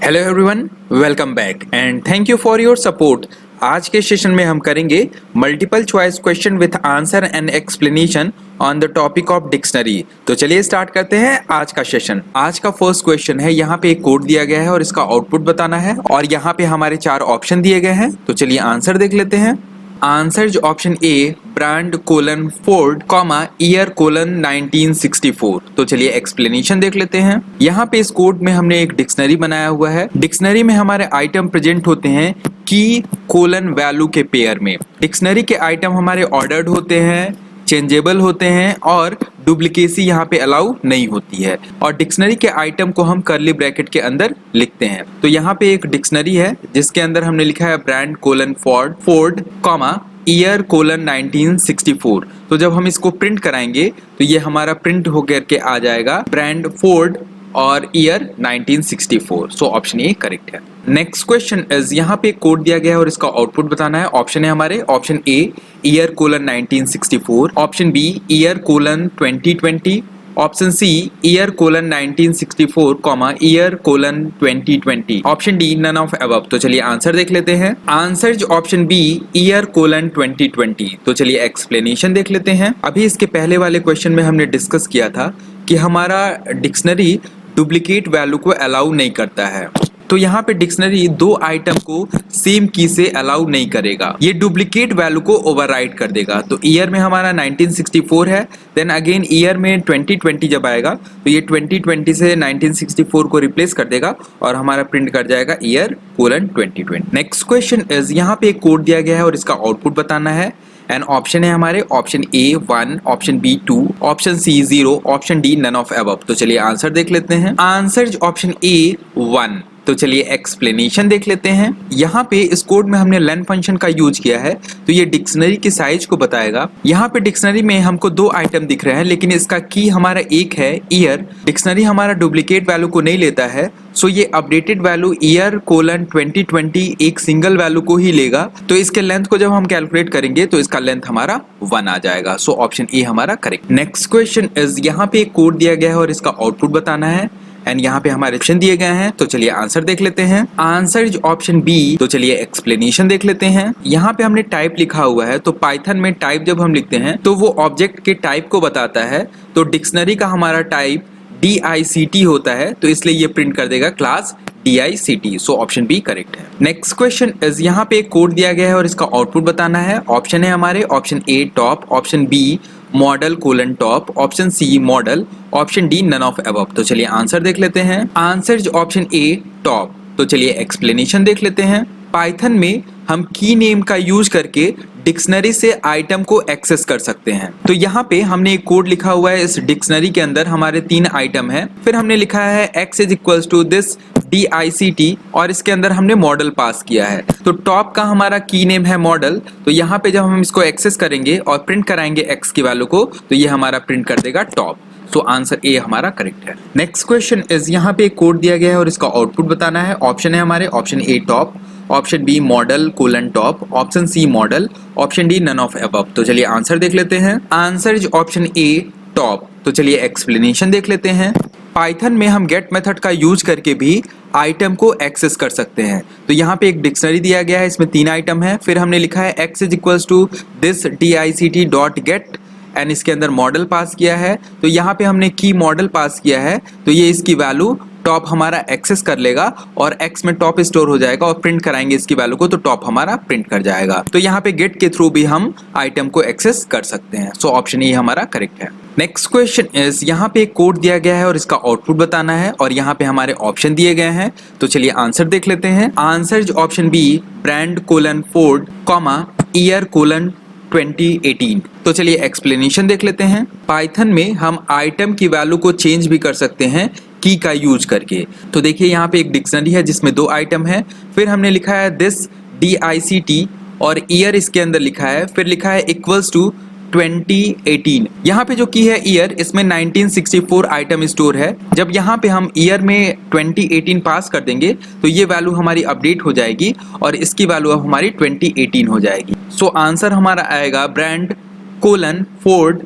Hello everyone, welcome back and thank you for your support. आज के session में हम करेंगे multiple choice question with answer and explanation on the topic of dictionary. तो चलिए start करते हैं आज का सेशन। आज का फर्स्ट क्वेश्चन है, यहाँ पे एक कोड दिया गया है और इसका आउटपुट बताना है और यहाँ पे हमारे 4 ऑप्शन दिए गए हैं। तो चलिए आंसर देख लेते हैं। आंसर ऑप्शन ए brand colon Ford comma year colon 1964। तो चलिए एक्सप्लेनेशन देख लेते हैं। यहाँ पे इस कोड में हमने एक डिक्शनरी बनाया हुआ है। डिक्शनरी में हमारे आइटम प्रेजेंट होते हैं की कोलन वैल्यू के पेयर में। डिक्शनरी के आइटम हमारे ऑर्डर्ड होते हैं, चेंजेबल होते हैं और डुप्लीकेसी यहाँ पे अलाउ नहीं होती है। और डिक्शनरी के आइटम को हम कर्ली ब्रैकेट के अंदर लिखते हैं। तो यहाँ पे एक डिक्शनरी है जिसके अंदर हमने लिखा है brand colon Ford comma year colon 1964। तो जब हम इसको प्रिंट कराएंगे तो ये हमारा प्रिंट होकर के आ जाएगा ब्रांड फोर्ड और year 1964। So option A correct है। नेक्स्ट क्वेश्चन इज, यहाँ पे कोड दिया गया है और इसका आउटपुट बताना है। ऑप्शन है हमारे option A year colon 1964, option B year colon 2020, option C year colon 1964 comma year colon 2020, option D none of above. तो चलिए आंसर देख लेते हैं। Answer option B year colon 2020। तो चलिए एक्सप्लेनेशन देख लेते हैं। अभी इसके पहले वाले क्वेश्चन में हमने डिस्कस किया था कि हमारा डिक्शनरी डुप्लीकेट वैल्यू को अलाउ नहीं करता है। तो यहाँ पे डिक्शनरी 2 आइटम को सेम की से अलाउ नहीं करेगा, ये डुप्लीकेट वैल्यू को ओवरराइड कर देगा। तो ईयर में हमारा 1964 है, देन अगेन ईयर में 2020 जब आएगा तो ये 2020 से 1964 को रिप्लेस कर देगा और हमारा प्रिंट कर जाएगा year colon 2020। Next question is, यहाँ पे एक कोड दिया गया है और इसका आउटपुट बताना है। एंड ऑप्शन है हमारे option A 1, option B 2, option C 0, option D none of above. तो चलिए आंसर देख लेते हैं। Answer option A 1। तो चलिए एक्सप्लेनेशन देख लेते हैं। यहाँ पे इस कोड में हमने लेन फंक्शन का यूज किया है तो ये डिक्शनरी की साइज को बताएगा। यहाँ पे डिक्शनरी में हमको 2 आइटम दिख रहे हैं लेकिन इसका की हमारा एक है ईयर। डिक्शनरी हमारा डुप्लीकेट वैल्यू को नहीं लेता है, सो ये अपडेटेड वैल्यू ईयर कोलन 2020 एक सिंगल वैल्यू को ही लेगा। तो इसके लेंथ को जब हम कैलकुलेट करेंगे तो इसका लेंथ हमारा 1 आ जाएगा। सो ऑप्शन ए हमारा करेक्ट। नेक्स्ट क्वेश्चन इज, यहाँ पे एक कोड दिया गया है और इसका आउटपुट बताना है एंड यहाँ पे हमारे ऑप्शन दिए गए हैं। तो चलिए आंसर देख लेते हैं। Answer option B. तो चलिए एक्सप्लेनेशन देख लेते हैं। यहाँ पे हमने टाइप लिखा हुआ है, तो पाइथन में टाइप जब हम लिखते हैं तो वो ऑब्जेक्ट के टाइप को बताता है। तो डिक्शनरी का हमारा टाइप DICT होता है, तो इसलिए ये प्रिंट कर देगा class DICT। So option B correct है। नेक्स्ट क्वेश्चन इज, यहाँ पे एक कोड दिया गया है और इसका आउटपुट बताना है। ऑप्शन है हमारे option A top, option B model colon top, option C model, option D none of above. तो चलिए आंसर देख लेते हैं। Answer option A top. तो चलिए एक्सप्लेनेशन देख लेते हैं। पाइथन में हम की नेम का यूज करके डिक्शनरी से आइटम को एक्सेस कर सकते हैं। तो यहाँ पे हमने एक कोड लिखा हुआ है। इस डिक्शनरी के अंदर हमारे 3 आइटम है, फिर हमने लिखा है x is equals to this DICT और इसके अंदर हमने मॉडल पास किया है। तो टॉप का हमारा की नेम है मॉडल। तो यहाँ पे जब हम इसको एक्सेस करेंगे और प्रिंट कराएंगे x की वैल्यू को तो ये हमारा प्रिंट कर देगा टॉप। सो आंसर ए हमारा करेक्ट है। नेक्स्ट क्वेश्चन इज, यहाँ पे एक कोड दिया गया है और इसका आउटपुट बताना है। ऑप्शन है हमारे option A top, option B model colon top, option C model, option D none of above. तो चलिए आंसर देख लेते हैं। Answer option A top. तो चलिए एक्सप्लेनेशन देख लेते हैं। पाइथन में हम गेट मेथड का यूज करके भी आइटम को एक्सेस कर सकते हैं। तो यहाँ पे एक डिक्शनरी दिया गया है, इसमें 3 आइटम है, फिर हमने लिखा है x is equals to this DICT dot get and इसके अंदर मॉडल पास किया है। तो यहाँ पे हमने की मॉडल पास किया है, तो ये इसकी वैल्यू टॉप हमारा एक्सेस कर लेगा और x में टॉप स्टोर हो जाएगा और प्रिंट कराएंगे इसकी वैल्यू को तो टॉप हमारा प्रिंट कर जाएगा। तो यहाँ पे गेट के थ्रू भी हम आइटम को एक्सेस कर सकते हैं। सो ऑप्शन ए हमारा करेक्ट है। नेक्स्ट क्वेश्चन इज, यहाँ पे एक कोड दिया गया है और इसका आउटपुट बताना है और यहाँ पे हमारे ऑप्शन दिए गए हैं। तो चलिए आंसर देख लेते हैं। Answer option B brand colon Ford comma year colon 2018। तो चलिए एक्सप्लेनेशन देख लेते हैं। पाइथन में हम आइटम की वैल्यू को चेंज भी कर सकते हैं की का यूज करके। तो देखिए यहाँ पे एक डिक्शनरी है जिसमें 2 आइटम है, फिर हमने लिखा है दिस DICT और ईयर इसके अंदर लिखा है, फिर लिखा है इक्वल्स टू 2018। यहाँ पे जो की है ईयर, इसमें 1964 आइटम स्टोर है। जब यहाँ पे हम ईयर में 2018 पास कर देंगे तो ये वैल्यू हमारी अपडेट हो जाएगी और इसकी वैल्यू अब हमारी 2018 हो जाएगी। सो आंसर हमारा आएगा brand colon Ford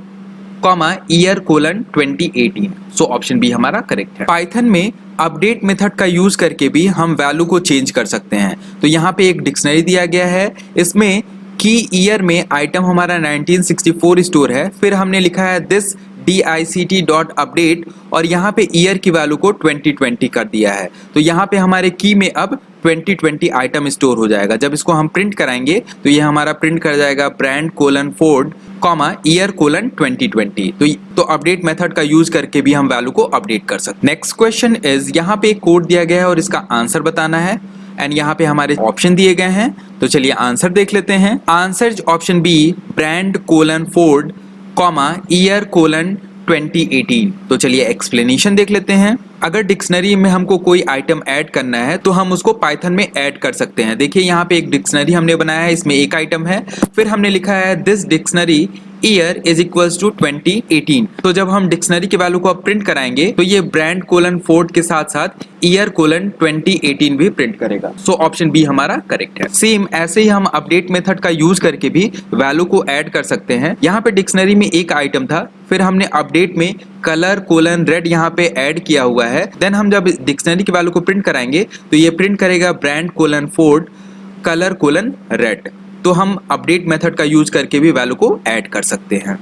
comma year colon 2018। So option B हमारा करेक्ट है। पाइथन में अपडेट मेथड का यूज करके भी हम वैल्यू को चेंज कर सकते हैं। तो यहाँ पे एक डिक्शनरी दिया गया है, इसमें की ईयर में आइटम हमारा 1964 स्टोर है, फिर हमने लिखा है दिस dict.update और यहाँ पे ईयर की वैल्यू को 2020 कर दिया है। तो यहाँ पे हमारे की में अब 2020 आइटम स्टोर हो जाएगा। जब इसको हम प्रिंट कराएंगे तो ये हमारा प्रिंट कर जाएगा brand colon Ford comma year colon 2020। तो अपडेट मेथड का यूज करके भी हम वैल्यू को अपडेट कर सकते हैं। नेक्स्ट क्वेश्चन इज, यहाँ पे एक कोड दिया गया है और इसका आंसर बताना है एंड यहाँ पे हमारे ऑप्शन दिए गए हैं। तो चलिए आंसर देख लेते हैं। Answer option B brand colon Ford comma year colon 2018। तो चलिए एक्सप्लेनेशन देख लेते हैं। अगर डिक्शनरी में हमको कोई आइटम ऐड करना है तो हम उसको पाइथन में ऐड कर सकते हैं। देखिए यहाँ पे एक डिक्शनरी हमने बनाया है, इसमें एक आइटम है, फिर हमने लिखा है this dictionary year is equals to 2018। तो जब हम डिक्शनरी के वैल्यू को अब प्रिंट कराएंगे तो ये ब्रांड कोलन फोर्ड के साथ साथ ईयर कोलन 2018 भी प्रिंट करेगा। सो ऑप्शन बी हमारा करेक्ट है। सेम ऐसे ही हम अपडेट मेथड का यूज करके भी वैल्यू को ऐड कर सकते हैं। यहाँ पे डिक्शनरी में एक आइटम था, फिर हमने अपडेट में कलर कोलन रेड यहाँ पे ऐड किया हुआ है। देन हम जब डिक्शनरी की वैल्यू को प्रिंट कराएंगे तो ये प्रिंट करेगा brand colon Ford colour colon red. तो हम अपडेट मेथड का यूज करके भी वैल्यू को ऐड कर सकते हैं।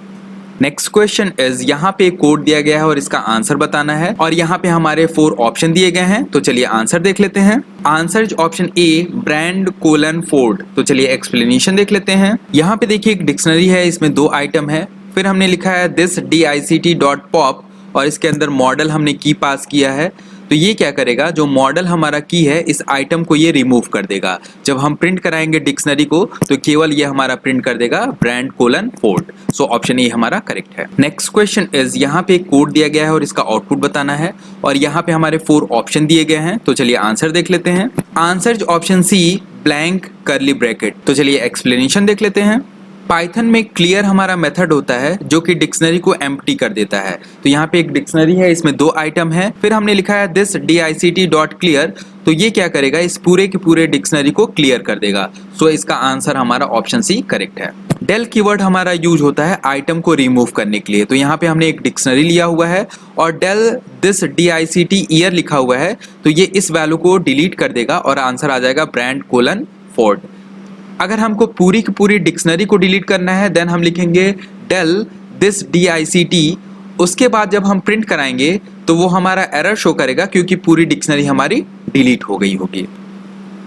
नेक्स्ट क्वेश्चन इज, यहाँ पे एक कोड दिया गया है और इसका आंसर बताना है और यहाँ पे हमारे 4 ऑप्शन दिए गए हैं। तो चलिए आंसर देख लेते हैं। आंसर ऑप्शन ए ब्रांड कोलन फोर्ड। तो चलिए एक्सप्लेनेशन देख लेते हैं। यहाँ पे देखिए एक डिक्शनरी है, इसमें 2 आइटम है, फिर हमने लिखा है दिस dict.pop और इसके अंदर मॉडल हमने की पास किया है। तो ये क्या करेगा, जो मॉडल हमारा की है इस आइटम को ये रिमूव कर देगा। जब हम प्रिंट कराएंगे डिक्शनरी को तो केवल ये हमारा प्रिंट कर देगा brand colon Ford. So option A हमारा करेक्ट है। नेक्स्ट क्वेश्चन इज, यहाँ पे एक कोड दिया गया है और इसका आउटपुट बताना है और यहाँ पे हमारे 4 ऑप्शन दिए गए हैं। तो चलिए आंसर देख लेते हैं। Answer option C blank curly bracket. तो चलिए एक्सप्लेनेशन देख लेते हैं। पाइथन में क्लियर हमारा मेथड होता है जो कि डिक्शनरी को एम्प्टी कर देता है। तो यहाँ पे एक डिक्शनरी है, इसमें 2 आइटम है, फिर हमने लिखा है दिस dict.clear। तो ये क्या करेगा, इस पूरे के पूरे डिक्शनरी को क्लियर कर देगा। सो इसका आंसर हमारा ऑप्शन सी करेक्ट है। डेल कीवर्ड हमारा यूज होता है आइटम को रिमूव करने के लिए। तो यहाँ पे हमने एक डिक्शनरी लिया हुआ है और डेल दिस dict ईयर लिखा हुआ है, तो ये इस वैल्यू को डिलीट कर देगा और आंसर आ जाएगा ब्रांड कोलन फोर्ड। अगर हमको पूरी की पूरी डिक्शनरी को डिलीट करना है देन हम लिखेंगे डेल दिस dict। उसके बाद जब हम प्रिंट कराएंगे तो वो हमारा एरर शो करेगा क्योंकि पूरी डिक्शनरी हमारी डिलीट हो गई होगी।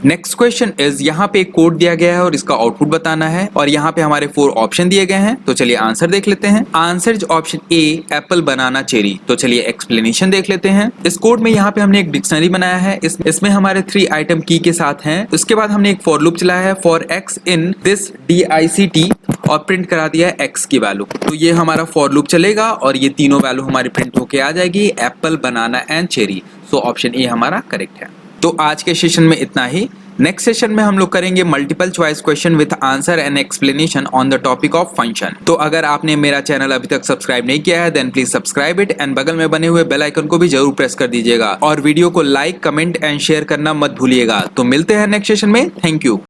नेक्स्ट क्वेश्चन इज, यहाँ पे एक कोड दिया गया है और इसका आउटपुट बताना है और यहाँ पे हमारे 4 ऑप्शन दिए गए हैं। तो चलिए आंसर देख लेते हैं। आंसर ऑप्शन ए एप्पल बनाना चेरी। तो चलिए एक्सप्लेनेशन देख लेते हैं। इस कोड में यहाँ पे हमने एक डिक्शनरी बनाया है, इसमें हमारे 3 आइटम की के साथ हैं। उसके बाद हमने एक फॉर लूप चलाया है for x in this dict और प्रिंट करा दिया है एक्स की वैल्यू। तो ये हमारा फॉर लूप चलेगा और ये तीनों वैल्यू हमारी प्रिंट होके आ जाएगी, apple banana and cherry. So option A हमारा करेक्ट है। तो आज के सेशन में इतना ही। नेक्स्ट सेशन में हम लोग करेंगे multiple choice question with answer and explanation on the topic of function. तो अगर आपने मेरा चैनल अभी तक सब्सक्राइब नहीं किया है then please subscribe it and बगल में बने हुए बेल आइकन को भी जरूर प्रेस कर दीजिएगा और वीडियो को लाइक कमेंट एंड शेयर करना मत भूलिएगा। तो मिलते हैं नेक्स्ट सेशन में। Thank you.